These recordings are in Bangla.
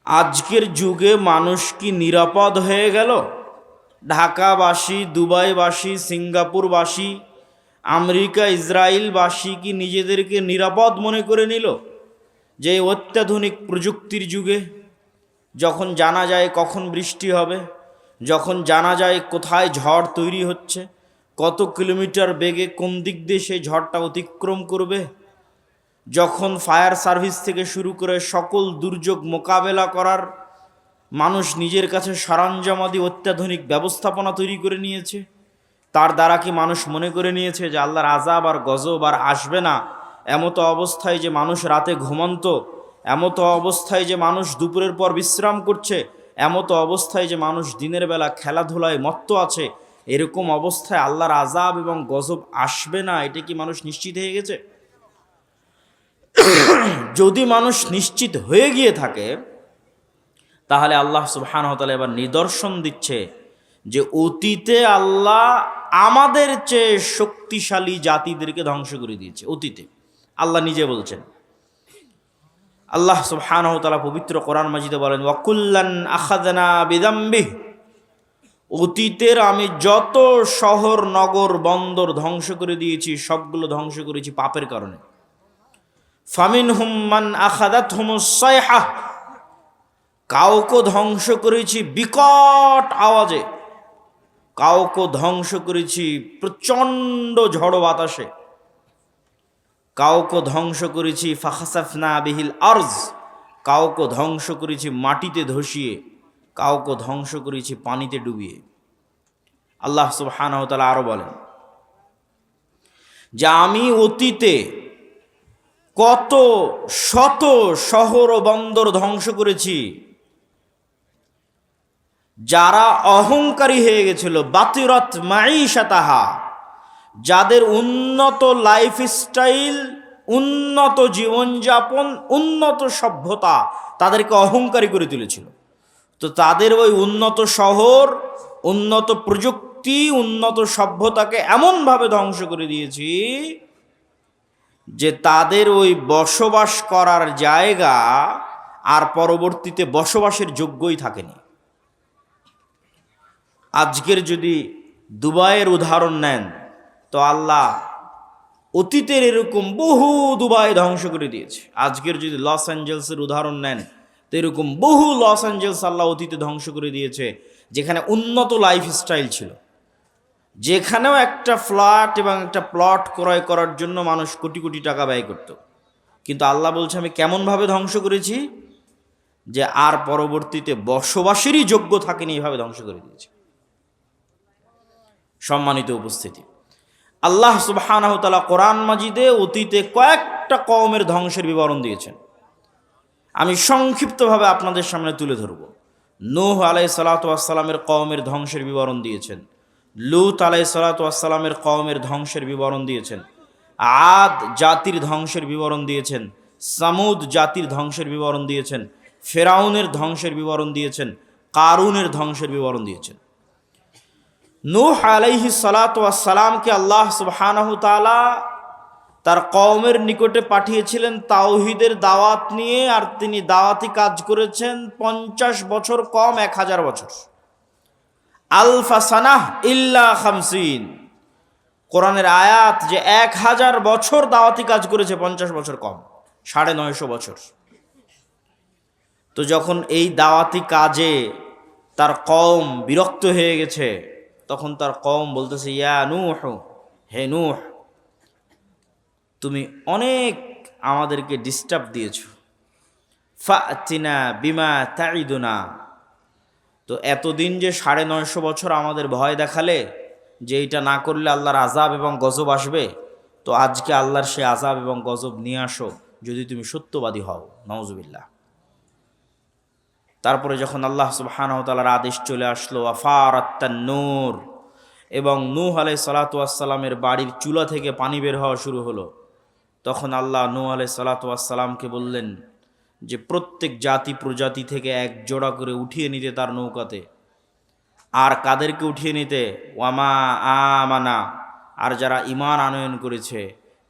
আজকের যুগে মানুষ কি নিরাপদ হয়ে গেল? ঢাকাবাসী, দুবাইবাসী, সিঙ্গাপুরবাসী, আমেরিকা, ইসরায়েলবাসী কি নিজেদেরকে নিরাপদ মনে করে নিল? যে অত্যাধুনিক প্রযুক্তির যুগে যখন জানা যায় কখন বৃষ্টি হবে, যখন জানা যায় কোথায় ঝড় তৈরি হচ্ছে, কত কিলোমিটার বেগে কোন দিক দিয়ে সেই ঝড়টা অতিক্রম করবে, যখন ফায়ার সার্ভিস থেকে শুরু করে সকল দুর্যোগ মোকাবেলা করার মানুষ নিজের কাছে সরঞ্জামাদি অত্যাধুনিক ব্যবস্থাপনা তৈরি করে নিয়েছে, তার দ্বারা কি মানুষ মনে করে নিয়েছে যে আল্লাহর আযাব আর গজব আর আসবে না? এমতো অবস্থায় যে মানুষ রাতে ঘুমন্ত, এমতো অবস্থায় যে মানুষ দুপুরের পর বিশ্রাম করছে, এমতো অবস্থায় যে মানুষ দিনের বেলা খেলাধুলায় মত্ত আছে, এরকম অবস্থায় আল্লাহর আযাব এবং গজব আসবে না, এটা কি মানুষ নিশ্চিত হয়ে গেছে? যদি মানুষ নিশ্চিত হয়ে গিয়ে থাকে, তাহলে আল্লাহ সুবহানাহু ওয়া তাআলা এবার নিদর্শন দিচ্ছে যে অতীতে আল্লাহ আমাদের চেয়ে শক্তিশালী জাতিদেরকে ধ্বংস করে দিয়েছে। অতীতে আল্লাহ নিজে বলছেন। আল্লাহ সুবহানাহু ওয়া তাআলা পবিত্র কোরআন মাজিদে বলেন, ওয়াকুল্লান আখাযনা বিযামবিহি, অতীতের আমি যত শহর নগর বন্দর ধ্বংস করে দিয়েছি সবগুলো ধ্বংস করেছি পাপের কারণে। ফামিনহুম মান আখাযাতহুমুস সাইহা, কাউকে ধ্বংস করেছি বিকট আওয়াজে, কাউকে ধ্বংস করেছি প্রচণ্ড ঝড় বাতাসে, কাউকে ধ্বংস করেছি ফাখাসাফনা বিহিল আরজ, কাউকে ধ্বংস করেছি মাটিতে ধসিয়ে, কাউকে ধ্বংস করেছি পানিতে ডুবিয়ে। আল্লাহ সুবহানাহু ওয়া তাআলা আরো বলেন যে আমি অতীতে কত শত শহর ও বন্দর ধ্বংস করেছি যারা অহংকারী হয়ে গেছিল, বাতিরাত মাঈশাতাহা, যাদের উন্নত লাইফস্টাইল, উন্নত জীবনযাপন, উন্নত সভ্যতা তাদেরকে অহংকারী করে তুলেছিল। তো তাদের ওই উন্নত শহর, উন্নত প্রযুক্তি, উন্নত সভ্যতাকে এমনভাবে ধ্বংস করে দিয়েছি যে তাদের ওই বসবাস করার জায়গা আর পরবর্তীতে বসবাসের যোগ্যই থাকেনি। আজকের যদি দুবাইয়ের উদাহরণ নেন, তো আল্লাহ অতীতের এরকম বহু দুবাই ধ্বংস করে দিয়েছে। আজকের যদি লস অ্যাঞ্জেলসের উদাহরণ নেন, তো এরকম বহু লস অ্যাঞ্জেলস আল্লাহ অতীতে ধ্বংস করে দিয়েছে, যেখানে উন্নত লাইফস্টাইল ছিল, যেখানেও একটা ফ্ল্যাট এবং একটা প্লট ক্রয় করার জন্য মানুষ কোটি কোটি টাকা ব্যয় করত। কিন্তু আল্লাহ বলছে আমি কেমনভাবে ধ্বংস করেছি যে আর পরবর্তীতে বসবাসেরই যোগ্য থাকেনি, এইভাবে ধ্বংস করে দিয়েছে। সম্মানিত উপস্থিতি, আল্লাহ সুবহানাহু ওয়া তাআলা কোরআন মাজিদে অতীতে কয়েকটা কওমের ধ্বংসের বিবরণ দিয়েছেন। আমি সংক্ষিপ্তভাবে আপনাদের সামনে তুলে ধরব। নূহ আলাইহিস সালাতু ওয়াস সালামের কওমের ধ্বংসের বিবরণ দিয়েছেন, লূত আলাইহিস সালাতু ওয়াস সালামের কওমের ধ্বংসের বিবরণ দিয়েছেন, আদ জাতির ধ্বংসের বিবরণ দিয়েছেন, সামুদ জাতির ধ্বংসের বিবরণ দিয়েছেন, ফেরাউনের ধ্বংসের বিবরণ দিয়েছেন, কারুনের ধ্বংসের বিবরণ দিয়েছেন। নূহ আলাইহিস সালাতু ওয়াস সালামকে আল্লাহ সুবহানাহু ওয়া তাআলা তার কওমের নিকটে পাঠিয়েছিলেন তাওহীদের দাওয়াত নিয়ে, আর তিনি দাওয়াতি কাজ করেছেন 50 বছর কম 1000 বছর। আলফা সানাহ ইল্লা 50, কোরআনের আয়াত যে 1000 বছর দাওয়াতি কাজ করেছে, 50 বছর কম, 950 বছর। তো যখন এই দাওয়াতি কাজে তার কওম বিরক্ত হয়ে গেছে, তখন তার কওম বলতেছে, ইয়া নূহ, হে নূহ, তুমি অনেক আমাদেরকে ডিস্টার্ব দিয়েছ, ফাতিনা বিমা তাইদুনা, তো এতদিন যে 950 বছর আমাদের ভয় দেখালে যে এইটা না করলে আল্লাহর আযাব এবং গজব আসবে, তো আজকে আল্লাহর সে আযাব এবং গজব নিয়ে আসো যদি তুমি সত্যবাদী হও। নাউজুবিল্লাহ। তারপরে যখন আল্লাহ সুবহানাহু ওয়া তাআলার আদেশ চলে আসলো, আফারাত তান্নূর, এবং নূহ আলাইহিস সালাতু ওয়াস সালামের বাড়ির চুলা থেকে পানি বের হওয়া শুরু হলো, তখন আল্লাহ নূহ আলাইহিস সালাতু ওয়াস সালামকে বললেন যে প্রত্যেক জাতি প্রজাতি থেকে এক জোড়া করে উঠিয়ে নিতে তার নৌকাতে। আর কাদেরকে উঠিয়ে নিতে? ওয়ামা আমানা, আর যারা ঈমান আনয়ন করেছে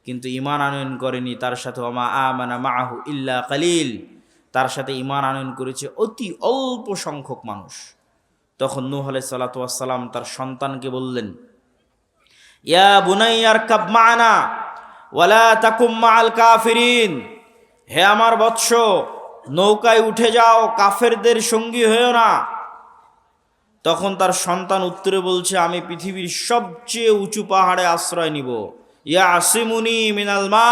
কিন্তু ঈমান আনয়ন করেনি তার সাথে, ওয়ামা আমানা মাআহু ইল্লা কালিল, তার সাথে ঈমান আনয়ন করেছে অতি অল্প সংখ্যক মানুষ। তখন নূহ আলাইহিস সালাতু ওয়াস সালাম তার সন্তানকে বললেন, ইয়া বুনাইয়া আরকাব মা'না ওয়ালা তাকুম মা'আল কাফিরিন, হে আমার বৎস, নৌকায় উঠে যাও, কাফেরদের সঙ্গী হয়েও না। তখন তার সন্তান উত্তরে বলছে, আমি পৃথিবীর সবচেয়ে উঁচু পাহাড়ে আশ্রয় নিব। ইয়া আসিমুনি মিনাল মা,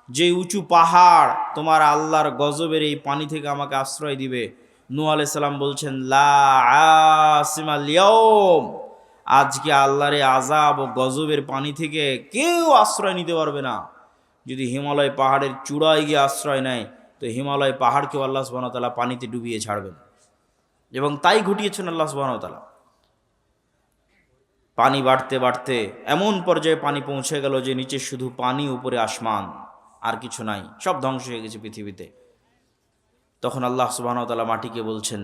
যে উঁচু পাহাড় তোমার আল্লাহর গজবের এই পানি থেকে আমাকে আশ্রয় দিবে। নূহ আলাইহিস সালাম বলছেন, লা আসিমাল ইয়াউম, আজকে আল্লাহর এই আযাব ও গজবের পানি থেকে কেউ আশ্রয় নিতে পারবে না। যদি হিমালয় পাহাড়ের চূড়ায় গিয়ে আশ্রয় নেয়, তো হিমালয় পাহাড়কেও আল্লাহ সুবহানাহু ওয়া তাআলা পানিতে ডুবিয়ে ছাড়বেন। এবং তাই ঘটিয়েছেন আল্লাহ সুবহানাহু ওয়া তাআলা। পানি বাড়তে বাড়তে এমন পর্যায়ে পানি পৌঁছে গেল যে নিচে শুধু পানি, উপরে আসমান, আর কিছু নাই, সব ধ্বংস হয়ে গেছে পৃথিবীতে। তখন আল্লাহ সুবহানাহু ওয়া তাআলা মাটিকে বলছেন,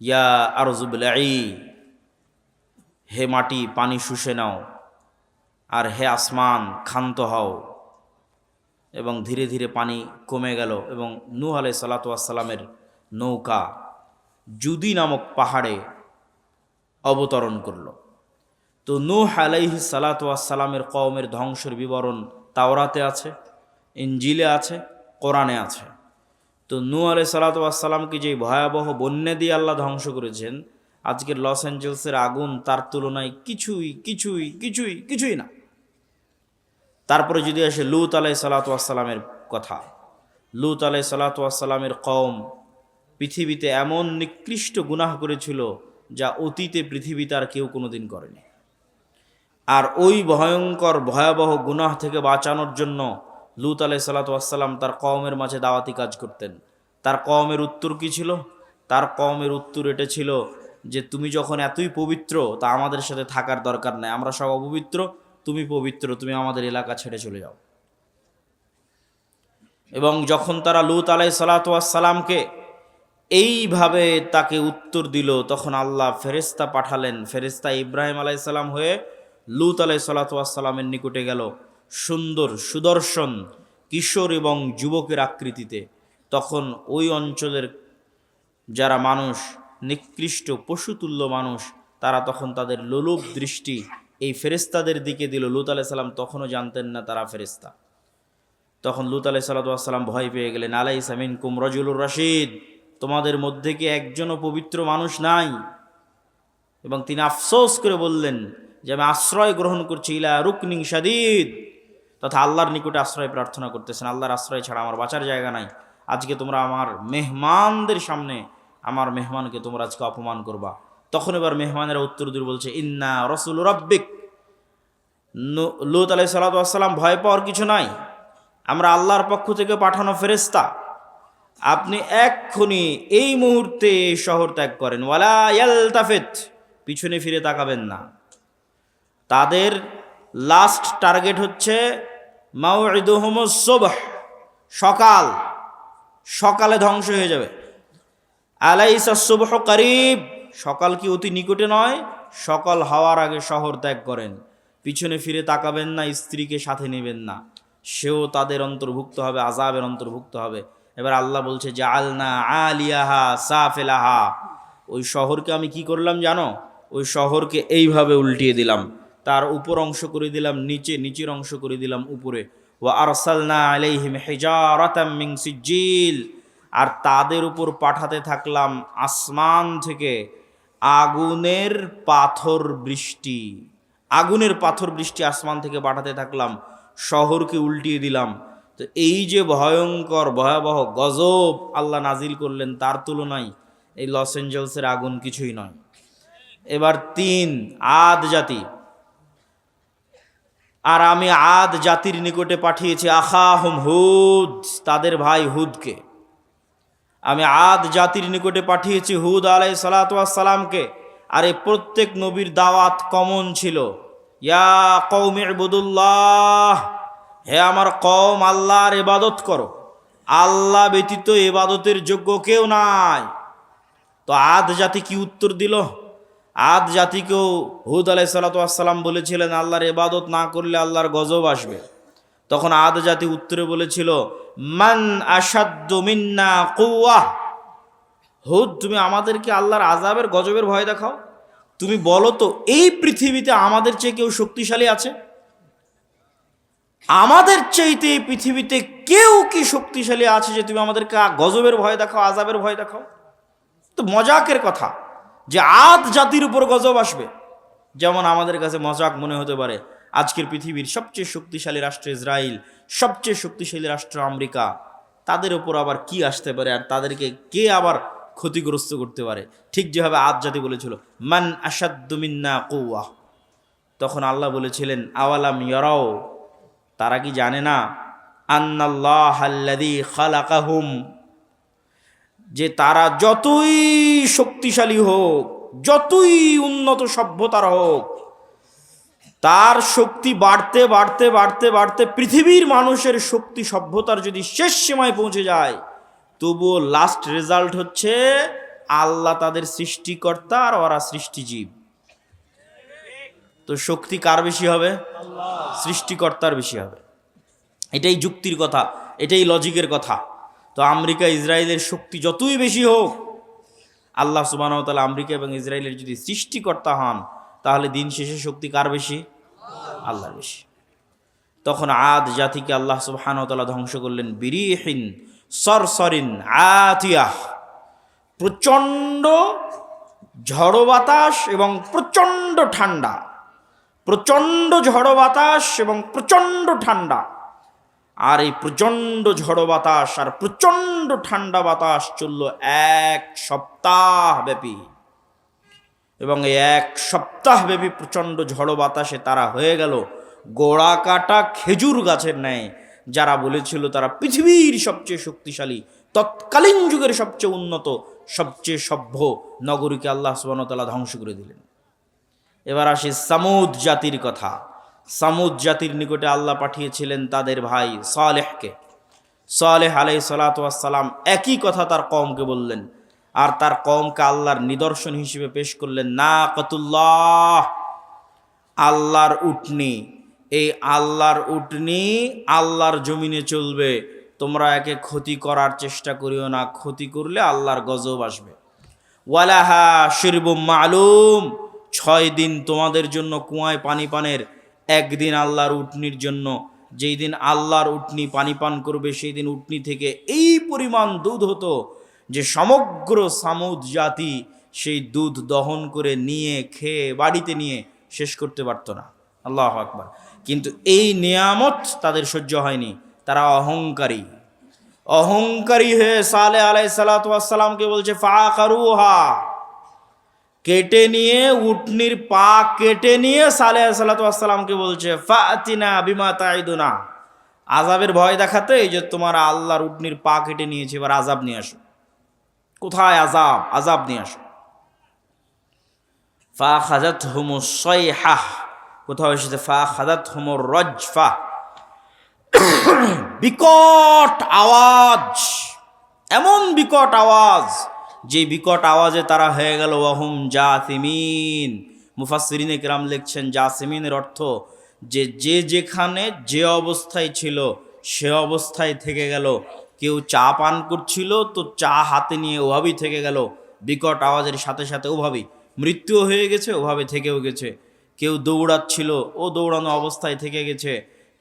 ইয়া আরযু বিলঈ, হে মাটি পানি শুষে নাও, আর হে আসমান ক্ষান্ত হও। এবং ধীরে ধীরে পানি কমে গেল এবং নূহ আলাইহিস সালাতু ওয়াস সালামের নৌকা জুদি নামক পাহাড়ে অবতরণ করল। তো নূহ আলাইহিস সালাতু ওয়াস সালামের কওমের ধ্বংসের বিবরণ তাওরাতে আছে, ইনজিলে আছে, কোরআনে আছে। তো নূহ আলাইহিস সালাতু ওয়াস সালামকে যে ভয়াবহ বন্যা দিয়ে আল্লাহ ধ্বংস করেছেন, আজকের লস অ্যাঞ্জেলসের আগুন তার তুলনায় কিছুই না। তারপরে যদি আসে লূত আলাইহিস সালাতু ওয়াস সালামের কথা, লূত আলাইহিস সালাতু ওয়াস সালামের কওম পৃথিবীতে এমন নিকৃষ্ট গুনাহ করেছিল যা অতীতে পৃথিবীতে আর কেউ কোনোদিন করেনি। আর ওই ভয়ঙ্কর ভয়াবহ গুনাহ থেকে বাঁচানোর জন্য লূত আলাইহিস সালাতু ওয়াস সালাম তার কওমের মাঝে দাওয়াতি কাজ করতেন। তার কওমের উত্তর কি ছিল? তার কওমের উত্তর এটা ছিল যে, তুমি যখন এতই পবিত্র, তা আমাদের সাথে থাকার দরকার নাই, আমরা সব অপবিত্র, তুমি পবিত্র, তুমি আমাদের এলাকা ছেড়ে চলে যাও। এবং যখন তারা লূত আলাইহিস সালাতু ওয়াস সালামকে এইভাবে তাকে উত্তর দিল, তখন আল্লাহ ফেরেশতা পাঠালেন। ফেরেশতা ইব্রাহিম আলাইহিস সালাম হয়ে লূত আলাইহিস সালাতু ওয়াস সালামের নিকটে গেল, সুন্দর সুদর্শন কিশোর এবং যুবকের আকৃতিতে। তখন ওই অঞ্চলের যারা মানুষ, নিকৃষ্ট পশুতুল্য মানুষ, তারা তখন তাদের লোলুপ দৃষ্টি এই ফেরেশতাদের দিকে দিল। লূত আলাইহিস সালাম তখনও জানতেন না তারা ফেরেশতা। তখন লূত আলাইহিস সালাতু ওয়াস সালাম ভয় পেয়ে গেলেন, আলাইসা মিনকুম রাজুলুর রাশিদ, তোমাদের মধ্যে কি একজনও পবিত্র মানুষ নাই? এবং তিনি আফসোস করে বললেন যে, আমি আশ্রয় গ্রহণ করছি ইলা রুকনিন শাদীদ, তথা আল্লাহর নিকটে আশ্রয় প্রার্থনা করতেছেন। আল্লাহর আশ্রয় ছাড়া আমার বাঁচার জায়গা নাই। আজকে তোমরা আমার মেহমানদের সামনে আমার মেহমানকে তোমরা আজকে অপমান করবা। তখন এবার মেহমানেরা উত্তর দিয়ে বলছে, ইন্না রাসূল রাব্বিক। লূত আলাইহিস সালাতু ওয়াস সালাম, ভয় পাওয়ার কিছু নাই, আমরা আল্লাহর পক্ষ থেকে পাঠানো ফেরেশতা। আপনি এক্ষুনি এই মুহূর্তে এই শহর ত্যাগ করেন, ওয়ালা ইয়ালতাফিত, পিছনে ফিরে তাকাবেন না। তাদের লাস্ট টার্গেট হচ্ছে মাউইদুহুমুস সুবহ, সকালে ধ্বংস হয়ে যাবে। আলাইসাস সুবহু করিব, সকাল কি অতি নিকটে নয়? সকাল হওয়ার আগে শহর ত্যাগ করেন, পিছনে ফিরে তাকাবেন না, স্ত্রীকে সাথে নেবেন না, সেও তাদের অন্তর্ভুক্ত হবে, আযাবের অন্তর্ভুক্ত হবে। এবার আল্লাহ বলছে, জাআলনা আলিয়াহা সাফিলাহা, ওই শহরকে আমি কি করলাম জানো? ওই শহরকে এইভাবে উল্টিয়ে দিলাম, তার উপর অংশ করে দিলাম নিচে, নিচের অংশ করে দিলাম উপরে। ওয়া আরসালনা আলাইহিম হিজারাতাম মিন সিজিল, আর তাদের উপর পাঠাতে থাকলাম আসমান থেকে আগুনের পাথর বৃষ্টি। আগুনের পাথর বৃষ্টি আসমান থেকে পাঠাতে থাকলাম, শহরকে উল্টিয়ে দিলাম। তো এই যে ভয়ঙ্কর ভয়াবহ গজব আল্লাহ নাজিল করলেন, তার তুলনায় এই লস অ্যাঞ্জেলসের আগুন কিছুই নয়। এবার 3, আদ জাতি। আর আমি আদ জাতির নিকটে পাঠিয়েছি আখাহুম হুদ, তাদের ভাই হুদকে। আমি আদ জাতির নিকটে পাঠিয়েছি হুদ আলাইহিস সালাতু ওয়াস সালামকে। আর এই প্রত্যেক নবীর দাওয়াত কমন ছিল, ইয়া কওমি ইবুদুল্লাহ, হে আমার কওম, আল্লাহর ইবাদত করো, আল্লাহ ব্যতীত ইবাদতের যোগ্য কেউ নাই। তো আদ জাতি কি উত্তর দিল? আদ জাতিকেও হুদ আলাইহিস সালাতু ওয়াস সালাম বলেছিলেন, আল্লাহর ইবাদত না করলে আল্লাহর গজব আসবে। তখন আদ জাতি উত্তরে বলেছিল, মান আসাদ্দু মিন্না কুওয়া। হুদ, তুমি আমাদেরকে আল্লাহর আযাবের গজবের ভয় দেখাও। তুমি বলো তো, এই পৃথিবীতে আমাদের চেয়ে কেউ শক্তিশালী আছে? আমাদের চাইতে এই পৃথিবীতে কেউ কি শক্তিশালী আছে যে তুমি আমাদেরকে গজবের ভয় দেখাও, আযাবের ভয় দেখাও? তো মজাকের কথা যে আদ জাতির উপর গজব আসবে। যেমন আমাদের কাছে মজাক মনে হতে পারে আজকের পৃথিবীর সবচেয়ে শক্তিশালী রাষ্ট্র ইসরায়েল, সবচেয়ে শক্তিশালী রাষ্ট্র আমেরিকা, তাদের উপর আবার কি আসতে পারে, আর তাদেরকে কে আবার ক্ষতিগ্রস্ত করতে পারে? ঠিক যেভাবে আদ জাতি বলেছিল, মান আসাদ্দু মিন্না কুওয়া। তখন আল্লাহ বলেছিলেন, আওয়ালাম ইয়ারাও, তারা কি জানে না, আন্নাল্লাহাল্লাযী খালাকাহুম, যে তারা যতই শক্তিশালী হোক, যতই উন্নত সভ্যতার হোক, তার শক্তি বাড়তে বাড়তে বাড়তে বাড়তে পৃথিবীর মানুষের শক্তি সভ্যতার যদি শেষ সীমায় পৌঁছে যায়, তবুও লাস্ট রেজাল্ট হচ্ছে আল্লাহ তাদের সৃষ্টিকর্তা আর ওরা সৃষ্টিজীব। তো শক্তি কার বেশি হবে? সৃষ্টিকর্তার বেশি হবে। এটাই যুক্তির কথা, এটাই লজিকের কথা। তো আমেরিকা ইসরায়েলের শক্তি যতই বেশি হোক, আল্লাহ সুবহানাহু ওয়া তাআলা আমেরিকা এবং ইসরায়েলের যদি সৃষ্টিকর্তা হন, তাহলে দিন শেষে শক্তি কার বেশি? আল্লাহর বেশি। তখন আদ জাতিকে আল্লাহ সুবহানাহু ওয়া তাআলা ধ্বংস করলেন বিরিহিন সরসরিন আতিয়াহ, প্রচণ্ড ঝড়ো বাতাস এবং প্রচণ্ড ঠান্ডা, প্রচণ্ড ঝড়ো বাতাস এবং প্রচণ্ড ঠান্ডা। আর এই প্রচণ্ড ঝড়ো বাতাস আর প্রচণ্ড ঠান্ডা বাতাস চলল 1 সপ্তাহ ব্যাপী, এবং এই 1 সপ্তাহ ব্যাপী প্রচণ্ড ঝড়ো বাতাসে তারা হয়ে গেল গোড়া কাটা খেজুর গাছের ন্যায়। যারা বলেছিল তারা পৃথিবীর সবচেয়ে শক্তিশালী, তৎকালীন যুগের সবচেয়ে উন্নত, সবচেয়ে সভ্য নগরীকে আল্লাহ সুবহানাহু ওয়া তাআলা ধ্বংস করে দিলেন। এবার আসি সামুদ জাতির কথা। সামুদ জাতির নিকটে আল্লাহ পাঠিয়েছিলেন তাদের ভাই সালেহকে। সালেহ আলাইহিস সালাতু ওয়াস সালাম একই কথা তার কওমকে বললেন, আর তার কওমকে আল্লাহর নিদর্শন হিসেবে পেশ করলেন নাকাতুল্লাহ, আল্লাহর উটনি। এই আল্লাহর উটনি আল্লাহর জমিনে চলবে, তোমরা একে ক্ষতি করার চেষ্টা করিও না, ক্ষতি করলে আল্লাহর গজব আসবে। ওয়ালাহা শিরবুম মালুম, 6 দিন তোমাদের জন্য কুয়ায় পানি পানের, একদিন আল্লাহর উটনির জন্য। যেই দিন আল্লাহর উটনি পানি পান করবে, সেই দিন উটনি থেকে এই পরিমাণ দুধ হতো যে সমগ্র সামুদ জাতি সেই দুধ দহন করে নিয়ে খেয়ে বাড়িতে নিয়ে শেষ করতে পারতো না। আল্লাহু আকবার। কিন্তু এই নিয়ামত তাদের সহ্য হয়নি, তারা অহংকারী। অহংকারী হয়ে সালেহ আলাইহিস সালাতু ওয়াস সালামকে বলছে ফাকারুহা, কেটে নিয়ে, উটনির পা কেটে নিয়ে সালেহ আলাইহিস সালাতু ওয়াস সালামকে বলছে ফাতিনা বিমা তাইদুনা, আযাবের ভয় দেখাতে এই যে তোমার আল্লাহর উটনির পা কেটে নিয়েছে, এবার আযাব নিয়ে আসো। কোথায় আযাব? আযাব নিয়ে আসো। ফাখাযাতহুমুস সাইহাহ, কোথাও এসেছে ফাখাযাতহুমুর রাজফা, বিকট আওয়াজ, এমন বিকট আওয়াজ যে বিকট আওয়াজে তারা হয়ে গেল ওয়াহুম জাসিমিন। মুফাসসিরিনে কেরাম লিখছেন জাসিমিনের অর্থ যে যে যেখানে যে অবস্থায় ছিল সে অবস্থায় থেকে গেল। কেউ চা পান করছিল তো চা হাতে নিয়ে ওভাবেই থেকে গেল, বিকট আওয়াজের সাথে সাথে ওভাবেই মৃত্যুও হয়ে গেছে, ওভাবে থেকেও গেছে। কেউ দৌড়াচ্ছিল, ও দৌড়ানো অবস্থায় থেকে গেছে।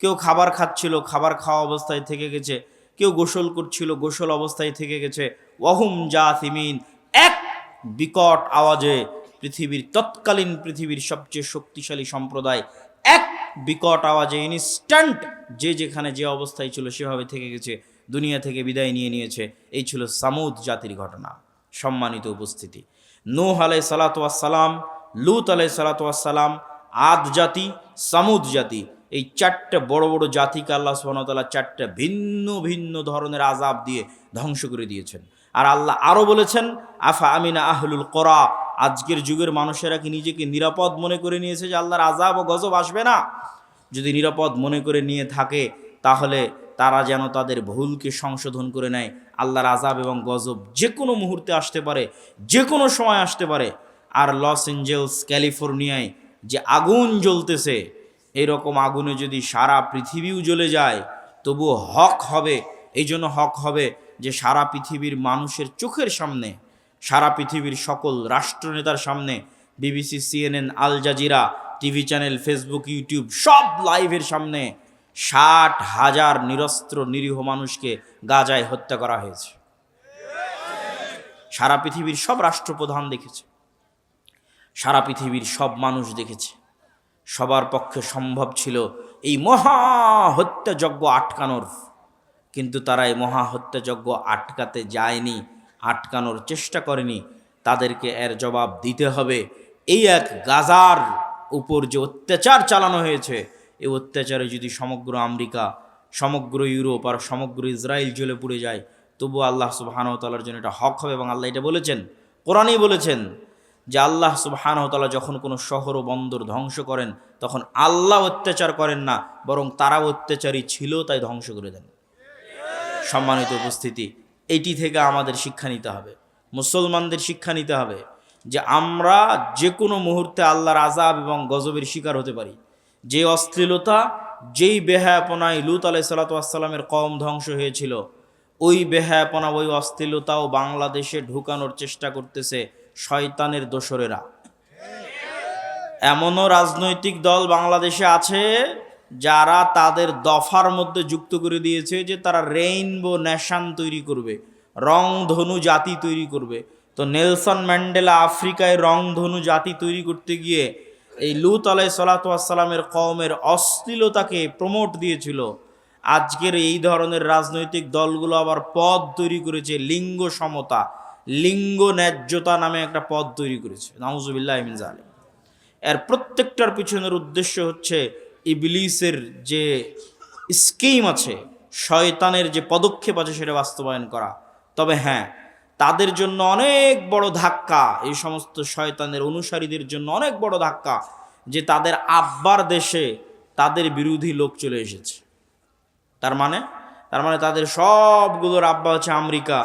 কেউ খাবার খাচ্ছিল, খাবার খাওয়া অবস্থায় থেকে গেছে। কেউ গোসল করছিল, গোসল অবস্থায় থেকে গেছে। ওয়াহুম জাসিমিন, এক বিকট আওয়াজে পৃথিবীর তৎকালীন পৃথিবীর সবচেয়ে শক্তিশালী সম্প্রদায় এক বিকট আওয়াজে ইনস্ট্যান্ট যে যেখানে যে অবস্থায় ছিল সেভাবে থেকে গেছে, দুনিয়া থেকে বিদায় নিয়ে নিয়েছে। এই ছিল সামুদ জাতির ঘটনা। সম্মানিত উপস্থিতি, নূহ আলাইহিস সালাতু ওয়াস সালাম, লূত আলাইহিস সালাতু ওয়াস সালাম, আদ জাতি, সামুদ জাতি, এই 4টে বড় বড় জাতিকে আল্লাহ সুবহানাহু ওয়া তাআলা 4টে ভিন্ন ভিন্ন ধরনের আযাব দিয়ে ধ্বংস করে দিয়েছেন। আর আল্লাহ আরও বলেছেন আফা আমিনা আহলুল কোরা, আজকের যুগের মানুষেরা কি নিজেকে নিরাপদ মনে করে নিয়েছে যে আল্লাহর আযাব ও গজব আসবে না? যদি নিরাপদ মনে করে নিয়ে থাকে তাহলে তারা যেন তাদের ভুলকে সংশোধন করে নেয়। আল্লাহর আযাব এবং গজব যে কোনো মুহূর্তে আসতে পারে, যে কোনো সময় আসতে পারে। আর লস এঞ্জেলস ক্যালিফোর্নিয়ায় যে আগুন জ্বলতেছে, এইরকম আগুনে যদি সারা পৃথিবীও জ্বলে যায় তবুও হক হবে। এই জন্য হক হবে যে সারা পৃথিবীর মানুষের চোখের সামনে, সারা পৃথিবীর সকল রাষ্ট্রনেতার সামনে, BBC, CNN, Al Jazeera, TV channel, Facebook, YouTube সব লাইভের সামনে 60,000 নিরস্ত্র নিরীহ মানুষকে গাজায় হত্যা করা হয়েছে। সারা পৃথিবীর সব রাষ্ট্রপ্রধান দেখেছে, সারা পৃথিবীর সব মানুষ দেখেছে। সবার পক্ষে সম্ভব ছিল এই মহা হত্যাযজ্ঞ আটকানোর, কিন্তু তারা এই মহা হত্যাযজ্ঞ আটকাতে যায়নি, আটকানোর চেষ্টা করেনি। তাদেরকে এর জবাব দিতে হবে। এই এক গাজার উপর যে অত্যাচার চালানো হয়েছে, এই অত্যাচারে যদি সমগ্র আমেরিকা, সমগ্র ইউরোপ আর সমগ্র ইসরায়েল জ্বলে পুড়ে যায়, তবু আল্লাহ সুবহানাহু ওয়া তাআলার জন্য এটা হক হবে। এবং আল্লাহ এটা বলেছেন, কোরআনেই বলেছেন যে আল্লাহ সুবহানাহু ওয়া তাআলা যখন কোনো শহর ও বন্দর ধ্বংস করেন, তখন আল্লাহ অত্যাচার করেন না, বরং তারা অত্যাচারী ছিল তাই ধ্বংস করে দেন। সম্মানিত উপস্থিতি, এইটি থেকে আমাদের শিক্ষা নিতে হবে, মুসলমানদের শিক্ষা নিতে হবে যে আমরা যে কোনো মুহূর্তে আল্লাহর আযাব এবং গজবের শিকার হতে পারি। যে অশ্লীলতা, যেই বেহায়াপনায় লূত আলাইহিস সালাতু ওয়াস সালামের কওম ধ্বংস হয়েছিল, ওই বেহায়াপনা, ওই অশ্লীলতাও বাংলাদেশে ঢুকানোর চেষ্টা করতেছে শয়তানের দোসরেরা। এমনও রাজনৈতিক দল বাংলাদেশে আছে যারা তাদের দফার মধ্যে যুক্ত করে দিয়েছে যে তারা রেইনবো নেশন তৈরি করবে, রংধনু জাতি তৈরি করবে। তো নেলসন ম্যান্ডেলা আফ্রিকায় রংধনু জাতি তৈরি করতে গিয়ে এই লূত আলাইহিস সালাতু ওয়াস সালামের কওমের অশ্লীলতাকে প্রমোট দিয়েছিল। আজকের এই ধরনের রাজনৈতিক দলগুলো আবার পদ তৈরি করেছে লিঙ্গ সমতা, লিঙ্গ ন্যায্যতা নামে একটা পদ তৈরি করেছে। নাউজুবিল্লাহি মিন যালিক। এর প্রত্যেকটার পিছনের উদ্দেশ্য হচ্ছে ইবলিসের যে স্কিম আছে, শয়তানের যে পদক্ষেপ আছে, সেটা বাস্তবায়ন করা। তবে হ্যাঁ, তাদের জন্য অনেক বড় ধাক্কা, এই সমস্ত শয়তানের অনুসারীদের জন্য অনেক বড় ধাক্কা যে তাদের আব্বার দেশে তাদের বিরোধী লোক চলে এসেছে। তার মানে তাদের সবগুলোর আব্বা হচ্ছে আমেরিকা।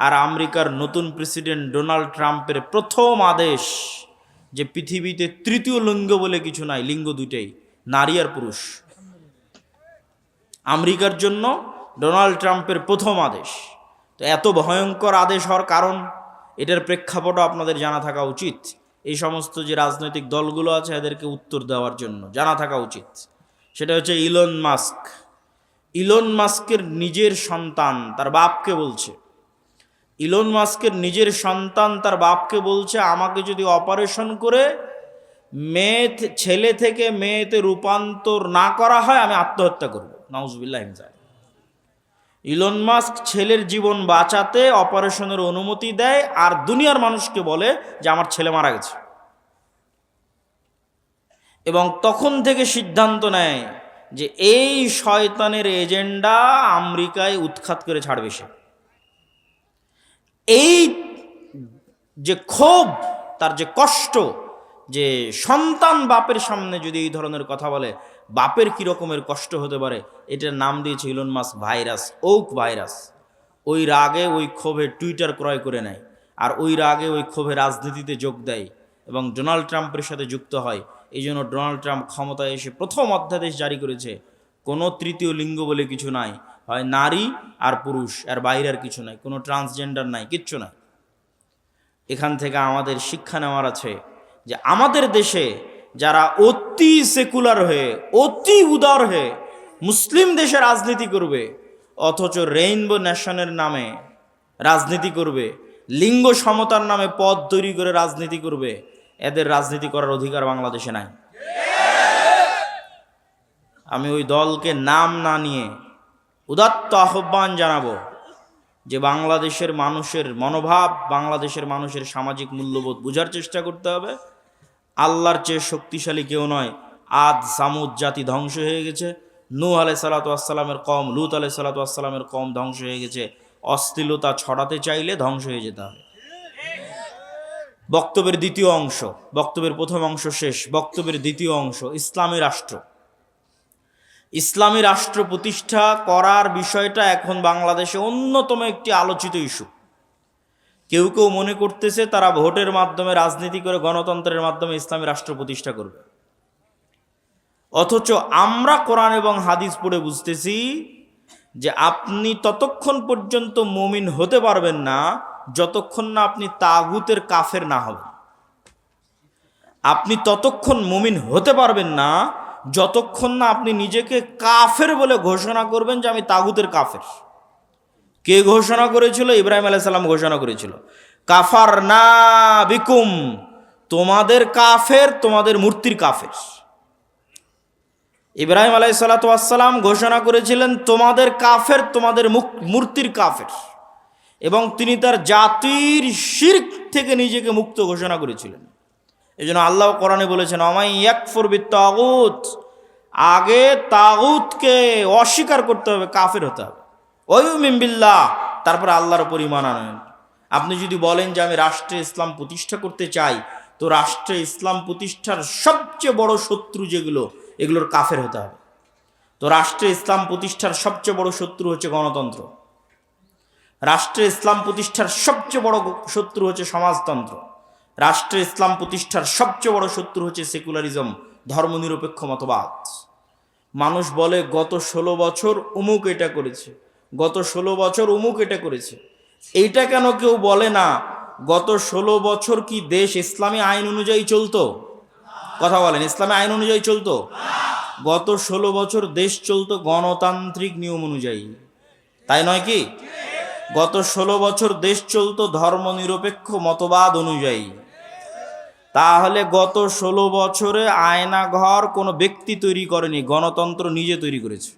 আর আমেরিকার নতুন প্রেসিডেন্ট ডোনাল্ড ট্রাম্পের প্রথম আদেশ যে পৃথিবীতে তৃতীয় লিঙ্গ বলে কিছু নাই, লিঙ্গ দুইটাই, নারী আর পুরুষ। আমেরিকার জন্য ডোনাল্ড ট্রাম্পের প্রথম আদেশ। তো এত ভয়ঙ্কর আদেশ হওয়ার কারণ, এটার প্রেক্ষাপটও আপনাদের জানা থাকা উচিত। এই সমস্ত যে রাজনৈতিক দলগুলো আছে এদেরকে উত্তর দেওয়ার জন্য জানা থাকা উচিত। সেটা হচ্ছে ইলন মাস্ক। ইলন মাস্কের নিজের সন্তান তার বাপকে বলছে, ইলন মাস্কের নিজের সন্তান তার বাপকে বলছে, আমাকে যদি অপারেশন করে ছেলে থেকে মেয়েতে রূপান্তর না করা হয় আমি আত্মহত্যা করব। নাউজুবিল্লাহি মিন যালিক। ইলন মাস্ক ছেলের জীবন বাঁচাতে অপারেশনের অনুমতি দেয় আর দুনিয়ার মানুষকে বলে যে আমার ছেলে মারা গেছে, এবং তখন থেকে সিদ্ধান্ত নেয় যে এই শয়তানের এজেন্ডা আমেরিকায় উৎখাত করে ছাড়বে সে। এই যে ক্ষোভ, তার যে কষ্ট, যে সন্তান বাপের সামনে যদি এই ধরনের কথা বলে বাপের কি রকমের কষ্ট হতে পারে, এটার নাম দিয়েছে ইলন মাস্ক ভাইরাস, ওক ভাইরাস। ওই রাগে, ওই ক্ষোভে টুইটার ক্রয় করে নেয়, আর ওই রাগে, ওই ক্ষোভে রাজনীতিতে যোগ দেয় এবং ডোনাল্ড ট্রাম্পের সাথে যুক্ত হয়। এই জন্য ডোনাল্ড ট্রাম্প ক্ষমতায় এসে প্রথম অধ্যাদেশ জারি করেছে, কোনো তৃতীয় লিঙ্গ বলে কিছু নাই, হয় নারী আর পুরুষ, আর বাইরে আর কিছু নাই, কোনো ট্রান্সজেন্ডার নাই, কিচ্ছু নাই। এখান থেকে আমাদের শিক্ষা নেওয়ার আছে যে আমাদের দেশে যারা অতি সেকুলার হয়ে, অতি উদার হয়ে মুসলিম দেশে রাজনীতি করবে, অথচ রেইনবো নেশনের নামে রাজনীতি করবে, লিঙ্গ সমতার নামে পদ তৈরি করে রাজনীতি করবে, এদের রাজনীতি করার অধিকার বাংলাদেশে নাই। আমি ওই দলকে নাম না নিয়ে উদাত্ত আহ্বান জানাবো যে বাংলাদেশের মানুষের মনোভাব, বাংলাদেশের মানুষের সামাজিক মূল্যবোধ বোঝার চেষ্টা করতে হবে। আল্লাহর চেয়ে শক্তিশালী কেউ নয়। আদ সামুদ জাতি ধ্বংস হয়ে গেছে, নূহ আলাইহিস সালাতু ওয়াস সালামের কওম, লূত আলাইহিস সালাতু ওয়াস সালামের কওম ধ্বংস হয়ে গেছে। অশ্লীলতা ছড়াতে চাইলে ধ্বংস হয়ে যেতে হবে। বক্তব্যের দ্বিতীয় অংশ, বক্তব্যের প্রথম অংশ শেষ, বক্তব্যের দ্বিতীয় অংশ, ইসলামী রাষ্ট্র। ইসলামী রাষ্ট্র প্রতিষ্ঠা করার বিষয়টা এখন বাংলাদেশে অন্যতম একটি আলোচিত ইস্যু। কেউ কেউ মনে করতেছে তারা ভোটের মাধ্যমে, রাজনীতি করে, গণতন্ত্রের মাধ্যমে ইসলামী রাষ্ট্র প্রতিষ্ঠা করবে, অথচ আমরা কোরআন এবং হাদিস পড়ে বুঝতেছি যে আপনি ততক্ষণ পর্যন্ত মুমিন হতে পারবেন না যতক্ষণ না আপনি তাগুতের কাফের না হবেন। আপনি ততক্ষণ মুমিন হতে পারবেন না যতক্ষণ না আপনি নিজেকে কাফের বলে ঘোষণা করবেন যে আমি তাগুতের কাফের। কে ঘোষণা করেছিল? ইব্রাহিম আলাইহিস সালাম ঘোষণা করেছিল, কাফারনা বিকুম, তোমাদের কাফের, তোমাদের মূর্তির কাফের। ইব্রাহিম আলাইহিস সালাম ঘোষণা করেছিলেন তোমাদের কাফের, তোমাদের মূর্তির কাফের, এবং তিনি তার জাতির শিরক থেকে নিজেকে মুক্ত ঘোষণা করেছিলেন। এই জন্য আল্লাহ কোরআনে বলেছেন আমাই ইয়াকফুর বিত্তাগুত, আগে তাগুতকে অস্বীকার করতে হবে, কাফের হতে হবে, ওয়ুমিন বিল্লাহ, তারপর আল্লাহর উপর ঈমান আনেন। আপনি যদি বলেন যে আমি রাষ্ট্রে ইসলাম প্রতিষ্ঠা করতে চাই, তো রাষ্ট্রে ইসলাম প্রতিষ্ঠার সবচেয়ে বড় শত্রু যেগুলো, এগুলোর কাফের হতে হবে। তো রাষ্ট্রে ইসলাম প্রতিষ্ঠার সবচেয়ে বড় শত্রু হচ্ছে গণতন্ত্র, রাষ্ট্রে ইসলাম প্রতিষ্ঠার সবচেয়ে বড় শত্রু হচ্ছে সমাজতন্ত্র, রাষ্ট্রে ইসলাম প্রতিষ্ঠার সবচেয়ে বড় শত্রু হচ্ছে সেকুলারিজম, ধর্মনিরপেক্ষ মতবাদ। মানুষ বলে গত 16 বছর অমুক এটা করেছে, গত 16 বছর অমুক এটা করেছে। এইটা কেন কেউ বলে না গত 16 বছর কি দেশ ইসলামী আইন অনুযায়ী চলতো? কথা বলেন, ইসলামী আইন অনুযায়ী চলতো? গত 16 বছর দেশ চলতো গণতান্ত্রিক নিয়ম অনুযায়ী, তাই নয় কি? গত 16 বছর দেশ চলতো ধর্মনিরপেক্ষ মতবাদ অনুযায়ী। তাহলে গত 16 বছরে আয়নাঘর কোনো ব্যক্তি তৈরি করেনি, গণতন্ত্র নিজে তৈরি করেছে।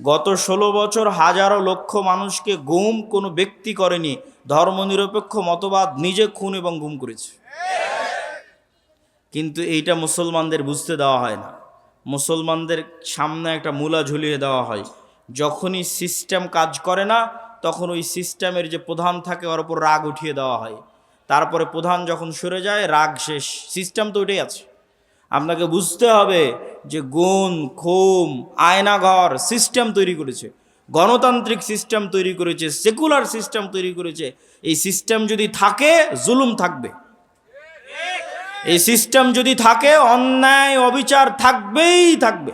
গত 16 বছর হাজারো লক্ষ মানুষকে গুম কোনো ব্যক্তি করেনি, ধর্মনিরপেক্ষ মতবাদ নিজে খুন এবং গুম করেছে। কিন্তু এইটা মুসলমানদের বুঝতে দেওয়া হয় না। মুসলমানদের সামনে একটা মূলা ঝুলিয়ে দেওয়া হয়, যখনই সিস্টেম কাজ করে না তখন ওই সিস্টেমের যে প্রধান থাকে ওর উপর রাগ উঠিয়ে দেওয়া হয়, তারপরে প্রধান যখন সরে যায় রাগ শেষ, সিস্টেম তো ওইটাই আছে। আপনাকে বুঝতে হবে যে গুণ খুম আয়নাঘর সিস্টেম তৈরি করেছে, গণতান্ত্রিক সিস্টেম তৈরি করেছে, সেকুলার সিস্টেম তৈরি করেছে। এই সিস্টেম যদি থাকে জুলুম থাকবে, এই সিস্টেম যদি থাকে অন্যায় অবিচার থাকবেই থাকবে।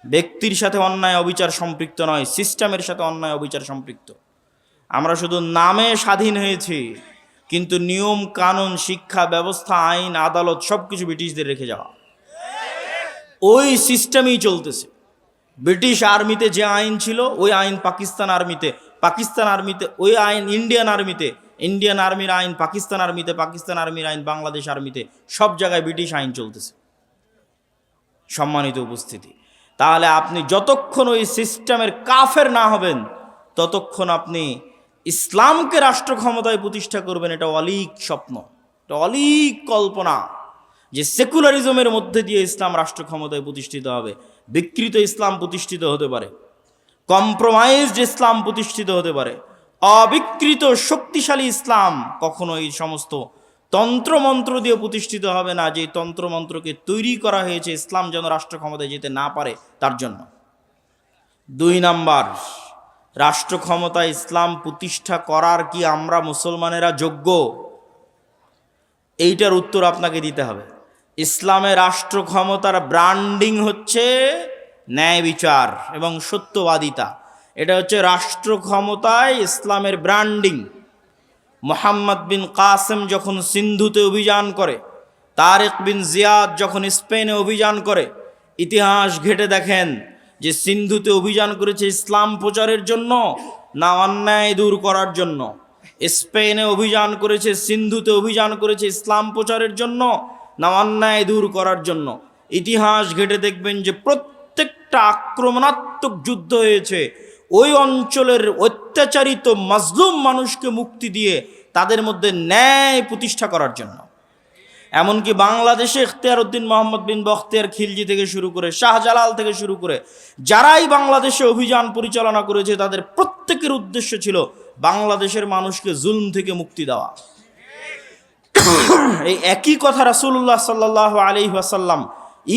ব্যক্তির সাথে অন্যায় অবিচার সম্পৃক্ত নয়, সিস্টেমের সাথে অন্যায় অবিচার সম্পৃক্ত। আমরা শুধু নামে স্বাধীন হয়েছি, কিন্তু নিয়ম কানুন শিক্ষা ব্যবস্থা আইন আদালত সবকিছু ব্রিটিশদের রেখে যাওয়া, ওই সিস্টেমই চলতেছে। ব্রিটিশ আর্মিতে যে আইন ছিল ওই আইন পাকিস্তান আর্মিতে, পাকিস্তান আর্মিতে ওই আইন ইন্ডিয়ান আর্মিতে, ইন্ডিয়ান আর্মির আইন পাকিস্তান আর্মিতে, পাকিস্তান আর্মির আইন বাংলাদেশ আর্মিতে, সব জায়গায় ব্রিটিশ আইন চলতেছে। সম্মানিত উপস্থিতি, তাহলে আপনি যতক্ষণ ওই সিস্টেমের কাফের না হবেন ততক্ষণ আপনি ইসলামকে রাষ্ট্র ক্ষমতায় প্রতিষ্ঠা করবেন, এটা অলীক স্বপ্ন, এটা অলীক কল্পনা যে সেকুলারিজমের মধ্যে দিয়ে ইসলাম রাষ্ট্র ক্ষমতায় প্রতিষ্ঠিত হবে। বিকৃত ইসলাম প্রতিষ্ঠিত হতে পারে, কম্প্রোমাইজড ইসলাম প্রতিষ্ঠিত হতে পারে, অবিকৃত শক্তিশালী ইসলাম কখনো এই সমস্ত তন্ত্রমন্ত্র দিয়ে প্রতিষ্ঠিত হবে না, যে তন্ত্রমন্ত্রকে তৈরি করা হয়েছে ইসলাম যেন রাষ্ট্র ক্ষমতায় যেতে না পারে তার জন্য। 2 নাম্বার, রাষ্ট্র ক্ষমতায় ইসলাম প্রতিষ্ঠা করার কি আমরা মুসলমানেরা যোগ্য? এইটার উত্তর আপনাকে দিতে হবে। ইসলামের রাষ্ট্র ক্ষমতার ব্র্যান্ডিং হচ্ছে ন্যায় বিচার এবং সত্যবাদিতা, এটা হচ্ছে রাষ্ট্র ক্ষমতায় ইসলামের ব্র্যান্ডিং। মোহাম্মদ বিন কাসেম যখন সিন্ধুতে অভিযান করে, তারেক বিন জিয়াদ যখন স্পেনে অভিযান করে, ইতিহাস ঘেটে দেখেন যে সিন্ধুতে অভিযান করেছে ইসলাম প্রচারের জন্য না অন্যায় দূর করার জন্য? স্পেনে অভিযান করেছে, সিন্ধুতে অভিযান করেছে ইসলাম প্রচারের জন্য না অন্যায় দূর করার জন্য? ইতিহাস ঘেটে দেখবেন যে প্রত্যেকটা আক্রমণাত্মক যুদ্ধ হয়েছে ওই অঞ্চলের অত্যাচারিত মাজলুম মানুষকে মুক্তি দিয়ে তাদের মধ্যে ন্যায় প্রতিষ্ঠা করার জন্য। এমনকি বাংলাদেশে ইখতিয়ার উদ্দিন মোহাম্মদ বিন বখতিয়ার খিলজি থেকে শুরু করে শাহজালাল থেকে শুরু করে যারাই বাংলাদেশে অভিযান পরিচালনা করেছে তাদের প্রত্যেকের উদ্দেশ্য ছিল বাংলাদেশের মানুষকে জুলম থেকে মুক্তি দেওয়া। এই একই কথা রাসূলুল্লাহ সাল্লাল্লাহু আলাইহি ওয়াসাল্লাম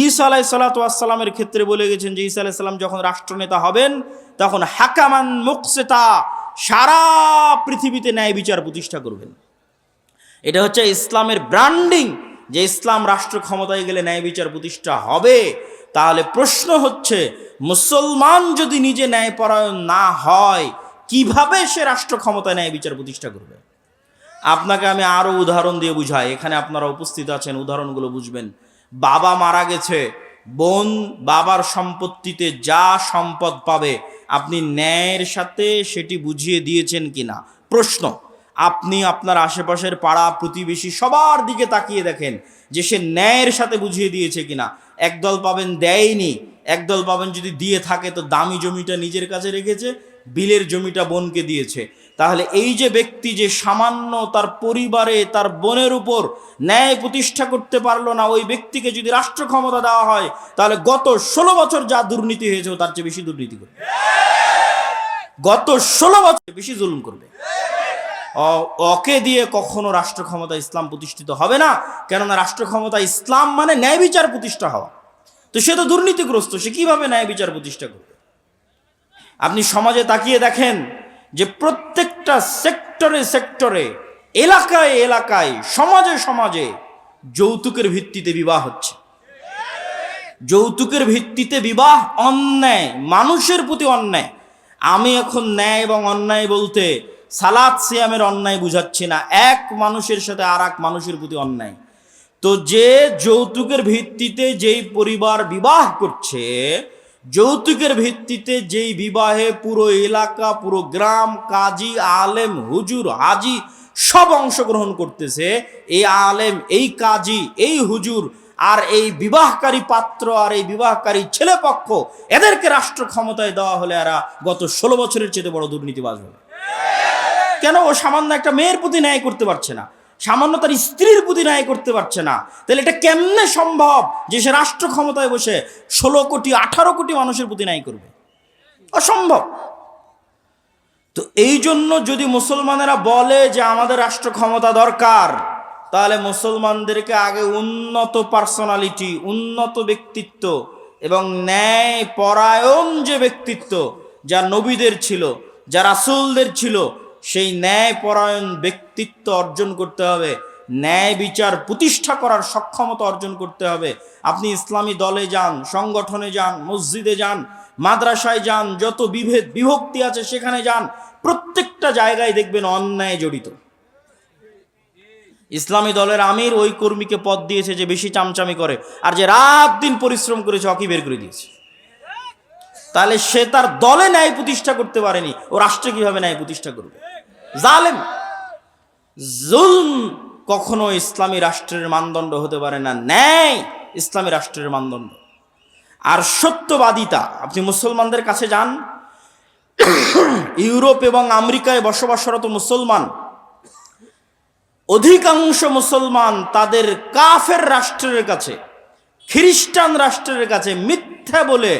ঈসা আলাইহিস সালাতু ওয়াস সালামের ক্ষেত্রে বলে গেছেন যে ঈসা আলাইহিস সালাম যখন রাষ্ট্রনেতা হবেন তখন হাকামান মুকসিতা, সারা পৃথিবীতে ন্যায় বিচার প্রতিষ্ঠা করবেন। এটা হচ্ছে ইসলামের ব্র্যান্ডিং, যে ইসলাম রাষ্ট্র ক্ষমতায় গেলে ন্যায় বিচার প্রতিষ্ঠা হবে, তাহলে প্রশ্ন হচ্ছে মুসলমান যদি নিজে ন্যায়পরায়ণ না হয় কিভাবে সে রাষ্ট্র ক্ষমতায় ন্যায় বিচার প্রতিষ্ঠা করবে? আপনাকে আমি আরো উদাহরণ দিয়ে বুঝাই, এখানে আপনারা উপস্থিত আছেন, উদাহরণগুলো বুঝবেন। বাবা মারা গেছে, বোন বাবার সম্পত্তিতে যা সম্পদ পাবে আপনি ন্যায়ের সাথে সেটি বুঝিয়ে দিয়েছেন কিনা প্রশ্ন। আপনি আপনার আশেপাশের পাড়া প্রতিবেশী সবার দিকে তাকিয়ে দেখেন যে সে ন্যায়ের সাথে বুঝিয়ে দিয়েছে কিনা। একদল পাবেন দেয়নি, একদল পাবেন যদি দিয়ে থাকে তো দামি জমিটা নিজের কাছে রেখেছে, বিলের জমিটা বোনকে দিয়েছে। তাহলে এই যে ব্যক্তি যে সামান্য তার পরিবারে তার বোনের উপর ন্যায় প্রতিষ্ঠা করতে পারলো না, ওই ব্যক্তিকে যদি রাষ্ট্র ক্ষমতা দেওয়া হয় তাহলে গত 16 বছর যা দুর্নীতি হয়েছে তার চেয়ে বেশি দুর্নীতি করবে, গত 16 বছর বেশি জুলুম করবে। ওকে দিয়ে কখনো রাষ্ট্র ক্ষমতা ইসলাম প্রতিষ্ঠিত হবে না, কেননা রাষ্ট্র ক্ষমতা ইসলাম মানে ন্যায় বিচার প্রতিষ্ঠা হওয়া। তো সে তো দুর্নীতিগ্রস্ত, সে কিভাবে ন্যায় বিচার প্রতিষ্ঠা করবে? আপনি সমাজে তাকিয়ে দেখেন যে প্রত্যেকটা সেক্টরে সেক্টরে, এলাকায় এলাকায়, সমাজে সমাজে যৌতুকের ভিত্তিতে বিবাহ হচ্ছে। যৌতুকের ভিত্তিতে বিবাহ অন্যায়, মানুষের প্রতি অন্যায়। আমি এখন ন্যায় এবং অন্যায় বলতে সালাত সিয়ামের অন্যায় বুঝাচ্ছি না, এক মানুষের সাথে আর এক মানুষের প্রতি অন্যায়। তো যে যৌতুকের ভিত্তিতে যেই পরিবার বিবাহ করছে, যৌতুকের ভিত্তিতে যেই বিবাহে পুরো এলাকা, পুরো গ্রাম, কাজী, আলেম, হুজুর, হাজি সব অংশগ্রহণ করতেছে, এই আলেম, এই কাজী, এই হুজুর আর এই বিবাহকারী পাত্র আর এই বিবাহকারী ছেলে পক্ষ, এদেরকে রাষ্ট্র ক্ষমতায় দেওয়া হলে এরা গত 16 বছরের চেয়ে বড় দুর্নীতিবাজ হবে। কেন? ও সামান্য একটা মেয়ের প্রতি ন্যায় করতে পারছে না, সামান্য তার স্ত্রীর প্রতি ন্যায় করতে পারছে না, তাহলে এটা কেমনে সম্ভব যে সে রাষ্ট্র ক্ষমতায় বসে 16 কোটি 18 কোটি মানুষের প্রতি ন্যায় করবে? অসম্ভব। তো এই জন্য যদি মুসলমানেরা বলে যে আমাদের রাষ্ট্র ক্ষমতা দরকার, তাহলে মুসলমানদেরকে আগে উন্নত পার্সোনালিটি, উন্নত ব্যক্তিত্ব এবং ন্যায় পরায়ণ যে ব্যক্তিত্ব যা নবীদের ছিল, যা রাসূলদের ছিল, সেই ন্যায় পরায়ণ ব্যক্তিত্ব অর্জন করতে হবে, ন্যায় বিচার প্রতিষ্ঠা করার সক্ষমতা অর্জন করতে হবে। আপনি ইসলামী দলে যান, সংগঠনে যান, মসজিদে যান, মাদ্রাসায় যান, যত বিভেদ বিভক্তি আছে সেখানে যান, প্রত্যেকটা জায়গায় দেখবেন অন্যায় জড়িত। ইসলামী দলের আমির ওই কর্মীকে পদ দিয়েছে যে বেশি চামচামি করে, আর যে রাত দিন পরিশ্রম করেছে ওকে বের করে দিয়েছে। তাহলে সে তার দলে ন্যায় প্রতিষ্ঠা করতে পারেনি, ও রাষ্ট্রে কিভাবে ন্যায় প্রতিষ্ঠা করবে? জালেম। জুলম কখনো ইসলামী রাষ্ট্রের মানদণ্ড হতে পারে না, ন্যায় ইসলামী রাষ্ট্রের মানদণ্ড। আর সত্যবাদিতা, আপনি মুসলমানদের কাছে যান, ইউরোপ এবং আমেরিকায় বসবাসরত মুসলমান, অধিকাংশ মুসলমান তাদের কাফের রাষ্ট্রের কাছে, খ্রিস্টান রাষ্ট্রের কাছে মিথ্যা বলে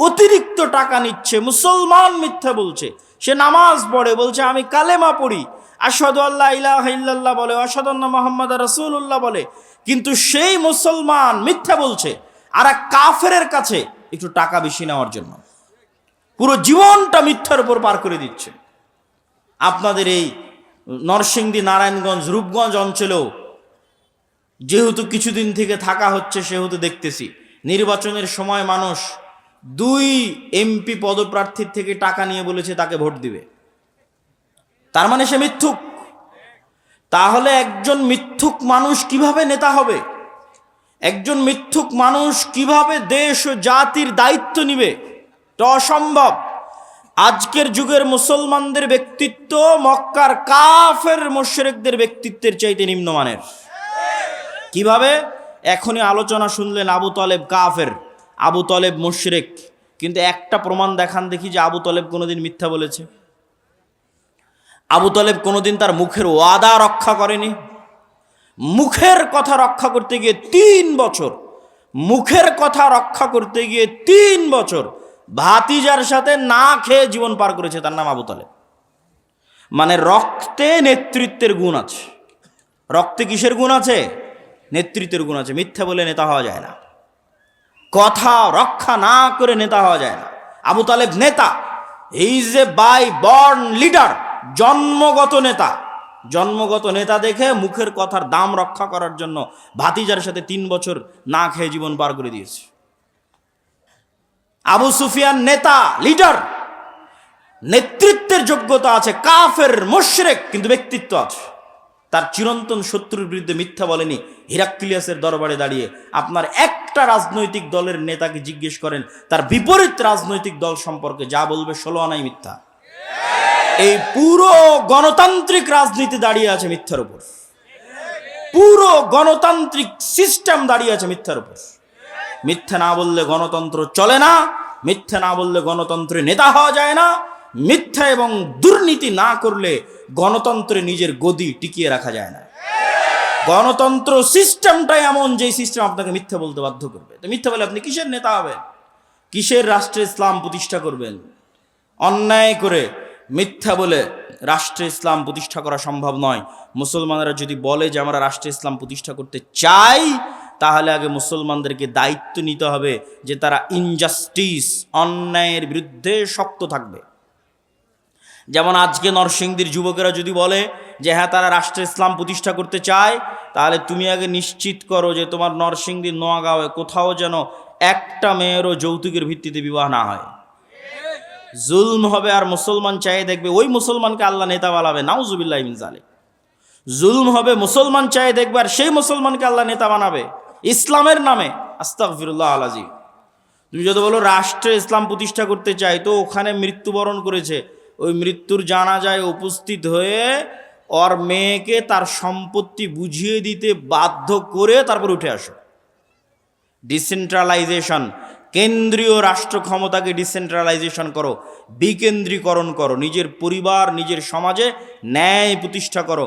অতিরিক্ত টাকা নিচ্ছে। মুসলমান মিথ্যা বলছে, সে নামাজ পড়ে, বলছে আমি কালেমা পড়ি, আশহাদু আল্লা ইলাহা ইল্লাল্লাহ বলে, আশহাদু আন্না মুহাম্মাদুর রাসূলুল্লাহ বলে, কিন্তু সেই মুসলমান মিথ্যা বলছে আর এক কাফেরের কাছে একটু টাকা বেশি নেওয়ার জন্য পুরো জীবনটা মিথ্যার উপর পার করে দিচ্ছে। আপনাদের এই নরসিংদী, নারায়ণগঞ্জ, রূপগঞ্জ অঞ্চলেও যেহেতু কিছুদিন থেকে থাকা হচ্ছে, সেহেতু দেখতেছি নির্বাচনের সময় মানুষ 2 এমপি পদপ্রার্থীর থেকে টাকা নিয়ে বলেছে তাকে ভোট দিবে। তার মানে সে মিথ্যুক। তাহলে একজন মিথ্যুক মানুষ কিভাবে নেতা হবে? একজন মিথ্যুক মানুষ কিভাবে দেশ ও জাতির দায়িত্ব নিবে? এটা অসম্ভব। আজকের যুগের মুসলমানদের ব্যক্তিত্ব মক্কার কাফের মুশরিকদের ব্যক্তিত্বের চাইতে নিম্নমানের। কিভাবে? এখনই আলোচনা শুনলেন আবু তলেব কাফের, আবু তলেব মুশরিক, কিন্তু একটা প্রমাণ দেখান দেখি যে আবু তলেব কোনোদিন মিথ্যা বলেছে? আবু তলেব কোনোদিন তার মুখের ওয়াদা রক্ষা করেনি। মুখের কথা রক্ষা করতে গিয়ে 3 বছর, মুখের কথা রক্ষা করতে গিয়ে 3 বছর ভাতিজার সাথে না খেয়ে জীবন পার করেছে। তার নাম আবু তলেব। মানে রক্তে নেতৃত্বের গুণ আছে। রক্তে কিসের গুণ আছে? নেতৃত্বের গুণ আছে। মিথ্যা বলে নেতা হওয়া যায় না, কথা রক্ষা না করে নেতা হওয়া যায় না। আবু তালেব নেতা, he is a by born leader, জন্মগত নেতা। জন্মগত নেতা দেখে মুখের কথার দাম রক্ষা করার জন্য ভাতিজার সাথে 3 বছর না খেয়ে জীবন পার করে দিয়েছে। আবু সুফিয়ান নেতা, লিডার, নেতৃত্বের যোগ্যতা আছে, কাফের মুশরিক, কিন্তু ব্যক্তিত্ব আছে। তার চিরন্তন শত্রুর বিরুদ্ধে মিথ্যা বলেনি। হিরাক্লিয়াসের দরবারে দাঁড়িয়ে আপনার একটা রাজনৈতিক দলের নেতাকে জিজ্ঞেস করেন, তার বিপরীত রাজনৈতিক দল সম্পর্কে যা বলবে 16 আনাই মিথ্যা। এই পুরো গণতান্ত্রিক রাজনীতি দাঁড়িয়ে আছে মিথ্যার উপর। পুরো গণতান্ত্রিক সিস্টেম দাঁড়িয়ে আছে মিথ্যার উপর। মিথ্যা না বললে গণতন্ত্র চলে না, মিথ্যা না বললে গণতন্ত্রে নেতা হওয়া যায় না, মিথ্যা এবং দুর্নীতি না করলে গণতন্ত্রে নিজের গদি টিকিয়ে রাখা যায় না। গণতন্ত্র সিস্টেমটাই এমন যে সিস্টেম আপনাকে মিথ্যা বলতে বাধ্য করবে। তো মিথ্যা বলে আপনি কিসের নেতা হবেন? কিসের রাষ্ট্রে ইসলাম প্রতিষ্ঠা করবেন? অন্যায় করে মিথ্যা বলে রাষ্ট্রে ইসলাম প্রতিষ্ঠা করা সম্ভব নয়। মুসলমানরা যদি বলে যে আমরা রাষ্ট্রে ইসলাম প্রতিষ্ঠা করতে চাই, তাহলে আগে মুসলমানদেরকে দায়িত্ব নিতে হবে যে তারা ইনজাস্টিস, অন্যায়ের বিরুদ্ধে শক্ত থাকবে। যেমন আজকে নরসিংদীর যুবকেরা যদি বলে যে হ্যাঁ তারা রাষ্ট্রে ইসলাম প্রতিষ্ঠা করতে চায়, তাহলে তুমি আগে নিশ্চিত করো যে তোমার নরসিংদীর নোয়াগাঁওয়ে কোথাও যেন একটা মেয়েরও যৌতুকের ভিত্তিতে বিবাহ না হয়। জুলম হবে আর মুসলমান চাই দেখবে ওই মুসলমানকে আল্লাহ নেতা বানাবে, নাউজুবিল্লাহ মিন যালিক। জুলম হবে, মুসলমান চাই দেখবে আর সেই মুসলমানকে আল্লাহ নেতা বানাবে ইসলামের নামে। আস্তাগফিরুল্লাহ আলাযীম। তুমি যদি বলো রাষ্ট্রে ইসলাম প্রতিষ্ঠা করতে চাই, তো ওখানে মৃত্যুবরণ করেছে, ওই মৃত্যুর জানাজায় উপস্থিত হয়ে ওর মেয়েকে তার সম্পত্তি বুঝিয়ে দিতে বাধ্য করে তারপর উঠে আসো। ডিসেন্ট্রালাইজেশন, কেন্দ্রীয় রাষ্ট্র ক্ষমতাকে ডিসেন্ট্রালাইজেশন করো, বিকেন্দ্রীকরণ করো। নিজের পরিবার, নিজের সমাজে ন্যায় প্রতিষ্ঠা করো।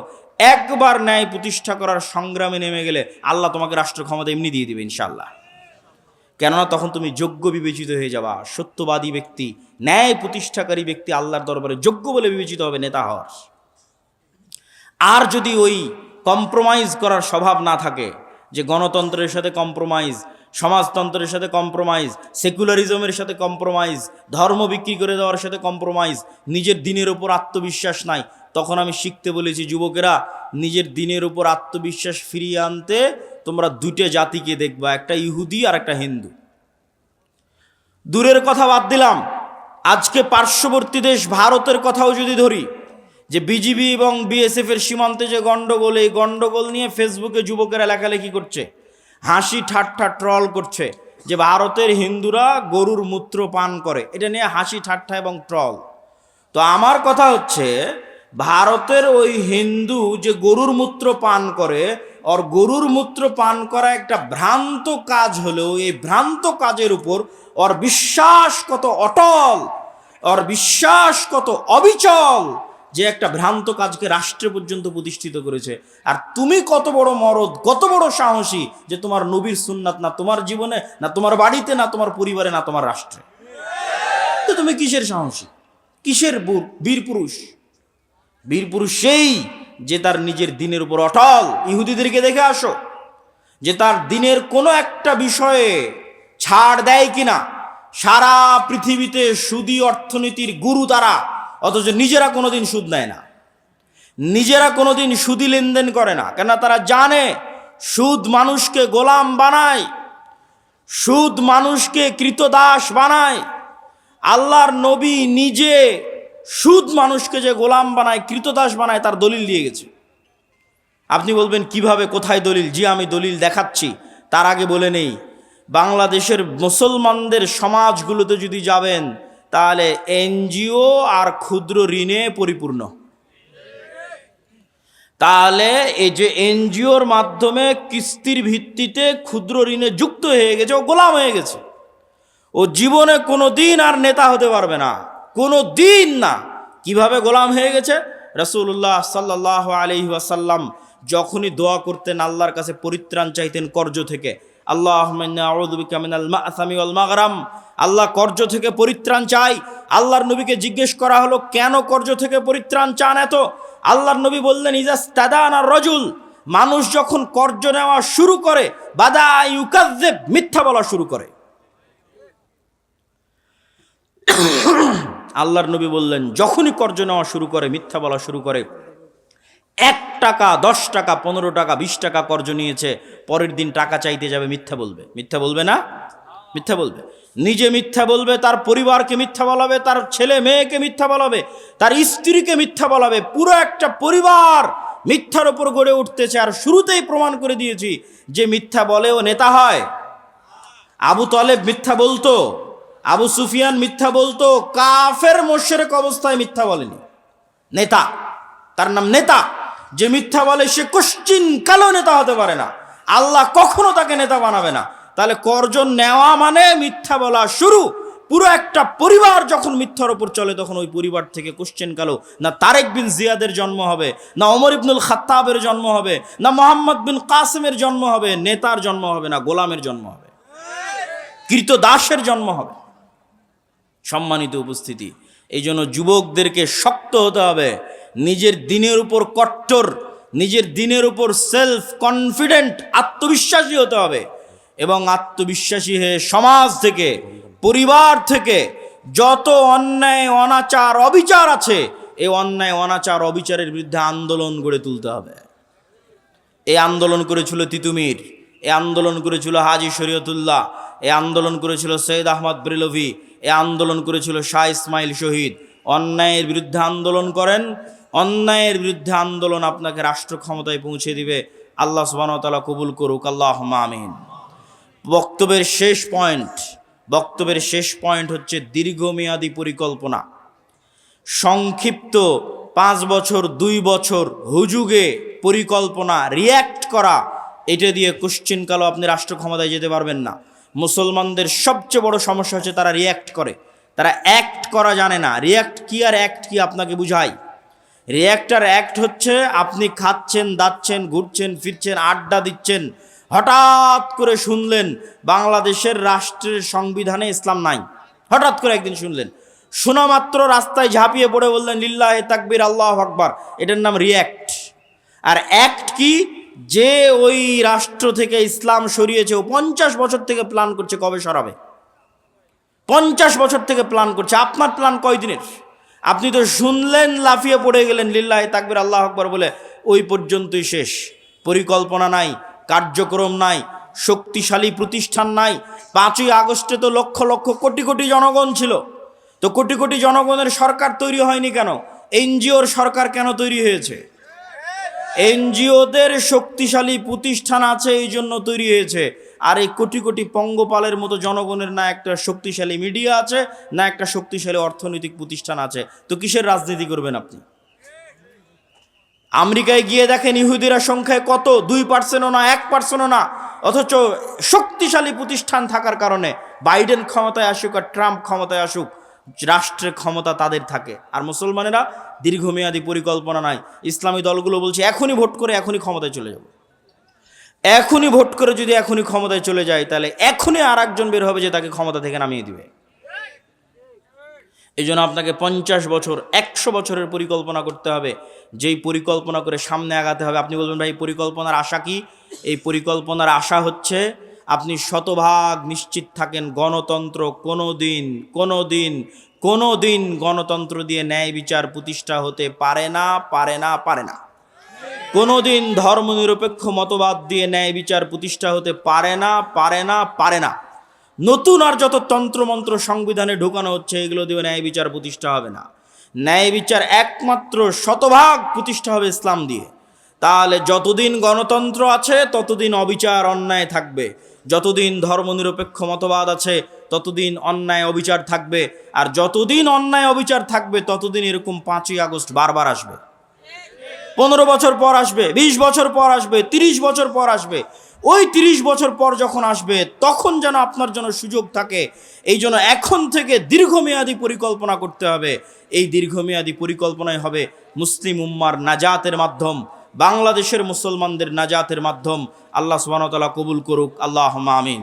একবার ন্যায় প্রতিষ্ঠা করার সংগ্রামে নেমে গেলে আল্লাহ তোমাকে রাষ্ট্র ক্ষমতা এমনি দিয়ে দিবে ইনশাআল্লাহ। কেননা তখন তুমি যোগ্য বিবেচিত হয়ে যাবা। সত্যবাদী ব্যক্তি, ন্যায় প্রতিষ্ঠাকারী ব্যক্তি আল্লাহর দরবারে যোগ্য বলে বিবেচিত হবে নেতা হওয়ার। আর যদি ওই কম্প্রোমাইজ করার স্বভাব না থাকে, যে গণতন্ত্রের সাথে কম্প্রোমাইজ, সমাজতন্ত্রের সাথে কম্প্রোমাইজ, সেকুলারিজমের সাথে কম্প্রোমাইজ, ধর্ম বিক্রি করে দেওয়ার সাথে কম্প্রোমাইজ, নিজের দিনের উপর আত্মবিশ্বাস নাই, তখন আমি শিখতে বলেছি যুবকেরা, নিজের দিনের উপর আত্মবিশ্বাস ফিরিয়ে আনতে তোমরা দুটো জাতিকে দেখবা, একটা ইহুদি আর একটা হিন্দু। দূরের কথা বাদ দিলাম, আজকে পার্শ্ববর্তী দেশ ভারতের কথাও যদি ধরি, যে বিজিবি এবং বিএসএফ এর সীমান্তে যে গন্ডগোল, এই গন্ডগোল নিয়ে ফেসবুকে যুবকেরা লেখালেখি করছে, হাসি ঠাট্টা ট্রল করছে যে ভারতের হিন্দুরা গরুর মূত্র পান করে। এটা নিয়ে হাসি ঠাট্টা এবং ট্রল। তো আমার কথা হচ্ছে, ভারতের ওই হিন্দু যে গরুর মূত্র পান করে, আর গরুর মূত্র পান করা একটা ভ্রান্ত কাজ হলেও এই ভ্রান্ত কাজের উপর ওর বিশ্বাস কত অটল, ওর বিশ্বাস কত অবিচল, যে একটা ভ্রান্ত কাজকে রাষ্ট্রে পর্যন্ত প্রতিষ্ঠিত করেছে। আর তুমি কত বড় মরদ, কত বড় সাহসী যে তোমার নবীর সুন্নাত না তোমার জীবনে, না তোমার বাড়িতে, না তোমার পরিবারে, না তোমার রাষ্ট্রে। তো তুমি কিসের সাহসী, কিসের বীর পুরুষ? বীর পুরুষ সেই যে তার নিজের দিনের উপর অটল। ইহুদিদেরকে দেখে আসো যে তার দিনের কোনো একটা বিষয়ে ছাড় দেয় কিনা। সারা পৃথিবীতে সুদী অর্থনীতির গুরু তারা, অথচ নিজেরা কোনোদিন সুদ নেয় না, নিজেরা কোনোদিন সুদী লেনদেন করে না। কেন? তারা জানে সুদ মানুষকে গোলাম বানায়, সুদ মানুষকে কৃতদাস বানায়। আল্লাহর নবী নিজে সুদ মানুষকে যে গোলাম বানায়, কৃতদাস বানায়, তার দলিল দিয়ে গেছে। আপনি বলবেন কিভাবে, কোথায় দলিল? জি আমি দলিল দেখাচ্ছি। তার আগে বলে নেই, বাংলাদেশের মুসলমানদের সমাজগুলোতে যদি যাবেন, তাহলে এনজিও আর ক্ষুদ্র ঋণে পরিপূর্ণ। তাহলে এই যে এনজিওর মাধ্যমে কিস্তির ভিত্তিতে ক্ষুদ্র ঋণে যুক্ত হয়ে গেছে, ও গোলাম হয়ে গেছে। ও জীবনে কোনো দিন আর নেতা হতে পারবে না, কোনো দিন না। কিভাবে গোলাম হয়ে গেছে? রাসূলুল্লাহ সাল্লাল্লাহু আলাইহি ওয়াসাল্লাম যখনই দোয়া করতেন, আল্লাহর কাছে পরিত্রাণ চাইতেন কর্জ থেকে, আল্লাহুম্মা ইন্নী আউযু বিকা মিনাল মা'সামি ওয়াল মাগরাম, আল্লাহ কর্জ থেকে পরিত্রাণ চাই। আল্লাহর নবীকে জিজ্ঞেস করা হলো, কেন কর্জ থেকে পরিত্রাণ চান এত? আল্লাহর নবী বললেন, ইজাস্তাদানা রাজুল, মানুষ যখন কর্জ নেওয়া শুরু করে, বাদা ইউকাযযিব, মিথ্যা বলা শুরু করে। আল্লাহর নবী বললেন, যখনই কর্জ নেওয়া শুরু করে, মিথ্যা বলা শুরু করে, 1 টাকা 10 টাকা 15 টাকা 20 টাকা কর্জ নিয়েছে, পরের দিন টাকা চাইতে যাবে, মিথ্যা বলবে। মিথ্যা বলবে না? মিথ্যা বলবে। নিজে মিথ্যা বলবে, তার পরিবারকে মিথ্যা বলাবে, তার ছেলে মেয়েকে মিথ্যা বলাবে, তার স্ত্রীকে মিথ্যা বলাবে। পুরো একটা পরিবার মিথ্যার ওপর গড়ে উঠতেছে। আর শুরুতেই প্রমাণ করে দিয়েছি যে মিথ্যা বলেও নেতা হয়। আবু তালেব মিথ্যা বলতো, আবু সুফিয়ান মিথ্যা বলতো, কাফের মুশরিক অবস্থায় মিথ্যা বলেনি। নেতা, তার নাম নেতা। যে মিথ্যা বলে সে কোশ্চিন কালো নেতা হতে পারে না, আল্লাহ কখনো তাকে নেতা বানাবে না। তাহলে কর্জন নেওয়া মানে মিথ্যা বলা শুরু। পুরো একটা পরিবার যখন মিথ্যার ওপর চলে, তখন ওই পরিবার থেকে কোশ্চেন কালো না তারেক বিন জিয়াদের জন্ম হবে, না ওমর ইবনুল খাত্তাবের জন্ম হবে, না মোহাম্মদ বিন কাসেমের জন্ম হবে, নেতার জন্ম হবে না, গোলামের জন্ম হবে, কৃতদাসের জন্ম হবে। সম্মানিত উপস্থিতি, এই জন্য যুবকদেরকে শক্ত হতে হবে, নিজের দিনের উপর কট্টর, নিজের দিনের উপর সেলফ কনফিডেন্ট, আত্মবিশ্বাসী হতে হবে। এবং আত্মবিশ্বাসী হয়ে সমাজ থেকে, পরিবার থেকে যত অন্যায় অনাচার অবিচার আছে, এই অন্যায় অনাচার অবিচারের বিরুদ্ধে আন্দোলন গড়ে তুলতে হবে। এই আন্দোলন করেছিল তিতুমির, এই আন্দোলন করেছিল হাজী শরীয়তুল্লাহ, এই আন্দোলন করেছিল সৈয়দ আহমদ বেরলভী, এই আন্দোলন করেছিল শাহ ইসমাইল শহীদ। অন্যায়ের বিরুদ্ধে আন্দোলন করেন, অন্যায়ের বিরুদ্ধে আন্দোলন আপনাকে রাষ্ট্র ক্ষমতায় পৌঁছে দিবে। আল্লাহ সুবহানাহু ওয়া তাআলা কবুল করুক, আল্লাহুম্মা আমিন। বক্তব্যের শেষ পয়েন্ট হচ্ছে দীর্ঘমেয়াদী পরিকল্পনা। সংক্ষিপ্ত 5 বছর 2 বছর হুজুগে পরিকল্পনা, রিয়্যাক্ট করা, এটা দিয়ে কোশ্চিন কালো আপনি রাষ্ট্র ক্ষমতায় যেতে পারবেন না। মুসলমানদের সবচেয়ে বড় সমস্যা হচ্ছে তারা রিয়্যাক্ট করে, তারা অ্যাক্ট করা জানে না। রিয়্যাক্ট কি আর অ্যাক্ট কি আপনাকে বুঝাই। রিয়্যাক্ট আর অ্যাক্ট হচ্ছে আপনি খাচ্ছেন, দাচ্ছেন, ঘুরছেন, ফিরছেন, আড্ডা দিচ্ছেন, হঠাৎ করে শুনলেন বাংলাদেশের রাষ্ট্রের সংবিধানে ইসলাম নাই। হঠাৎ করে একদিন শুনলেন, শোনা মাত্র রাস্তায় ঝাঁপিয়ে পড়ে বললেন লিল্লাহে তাকবীর, আল্লাহু আকবার। এটার নাম রিয়্যাক্ট। আর অ্যাক্ট কি? যে ওই রাষ্ট্র থেকে ইসলাম সরিয়েছে, ও 50 বছর থেকে প্ল্যান করছে কবে সরাবে। 50 বছর থেকে প্ল্যান করছে। আপনার প্ল্যান কয়দিনের? আপনি তো শুনলেন, লাফিয়ে পড়ে গেলেন লিল্লাহে তাকবীর, আল্লাহু আকবার বলে, ওই পর্যন্তই শেষ। পরিকল্পনা নাই, কার্যক্রম নাই, শক্তিশালী প্রতিষ্ঠান নাই। 5ই আগস্টে তো লক্ষ লক্ষ কোটি কোটি জনগণ ছিল। তো কোটি কোটি জনগণের সরকার তৈরি হয়নি কেন? এনজিওর সরকার কেন তৈরি হয়েছে? এনজিওদের শক্তিশালী প্রতিষ্ঠান আছে, এই জন্য তৈরি হয়েছে। আর এই কোটি কোটি পঙ্গপালের মতো জনগণের না একটা শক্তিশালী মিডিয়া আছে, না একটা শক্তিশালী অর্থনৈতিক প্রতিষ্ঠান আছে। তো কিসের রাজনীতি করবেন আপনি? আমেরিকায় গিয়ে দেখেন ইহুদিরা সংখ্যায় কত, 2%ও না, 1%ও না। অথচ শক্তিশালী প্রতিষ্ঠান থাকার কারণে বাইডেন ক্ষমতায় আসুক আর ট্রাম্প ক্ষমতায় আসুক, রাষ্ট্রের ক্ষমতা তাদের থাকে। আর মুসলমানেরা দীর্ঘমেয়াদী পরিকল্পনা নাই। ইসলামী দলগুলো বলছে এখনই ভোট করে এখনই ক্ষমতায় চলে যাব। এখনই ভোট করে যদি এখনই ক্ষমতায় চলে যায়, তাহলে এখনই আর একজন বের হবে যে তাকে ক্ষমতা থেকে নামিয়ে দিবে। এই জন্য আপনাকে 50 বছর 100 বছরের পরিকল্পনা করতে হবে। যেই পরিকল্পনা করে সামনে আগাতে হবে। আপনি বলবেন ভাই পরিকল্পনার আশা কি? এই পরিকল্পনার আশা হচ্ছে আপনি শতভাগ নিশ্চিত থাকেন গণতন্ত্র কোনোদিন গণতন্ত্র দিয়ে ন্যায় বিচার প্রতিষ্ঠা হতে পারে না। কোনোদিন ধর্মনিরপেক্ষ মতবাদ দিয়ে ন্যায় বিচার প্রতিষ্ঠা হতে পারে না। নতুন আর যত তন্ত্রমন্ত্র সংবিধানে ঢোকানো হচ্ছে, এগুলো দিয়ে ন্যায় বিচার প্রতিষ্ঠা হবে না। ন্যায় বিচার একমাত্র শতভাগ প্রতিষ্ঠা হবে ইসলাম দিয়ে। তাহলে যতদিন গণতন্ত্র আছে ততদিন অবিচার অন্যায় থাকবে, যতদিন ধর্মনিরপেক্ষ মতবাদ আছে ততদিন অন্যায় অবিচার থাকবে। আর যতদিন অন্যায় অবিচার থাকবে ততদিন এরকম 5ই আগস্ট বারবার আসবে। 15 বছর পর আসবে, 20 বছর পর আসবে, 30 বছর পর আসবে। ওই 30 বছর পর যখন আসবে, তখন যেন আপনার জন্য সুযোগ থাকে। এই জন্য এখন থেকে দীর্ঘমেয়াদী পরিকল্পনা করতে হবে। এই দীর্ঘমেয়াদী পরিকল্পনাই হবে মুসলিম উম্মার নাজাতের মাধ্যম, বাংলাদেশের মুসলমানদের নাজাতের মাধ্যম। আল্লাহ সুবহানাহু ওয়া তাআলা কবুল করুক, আল্লাহুম্মা আমিন।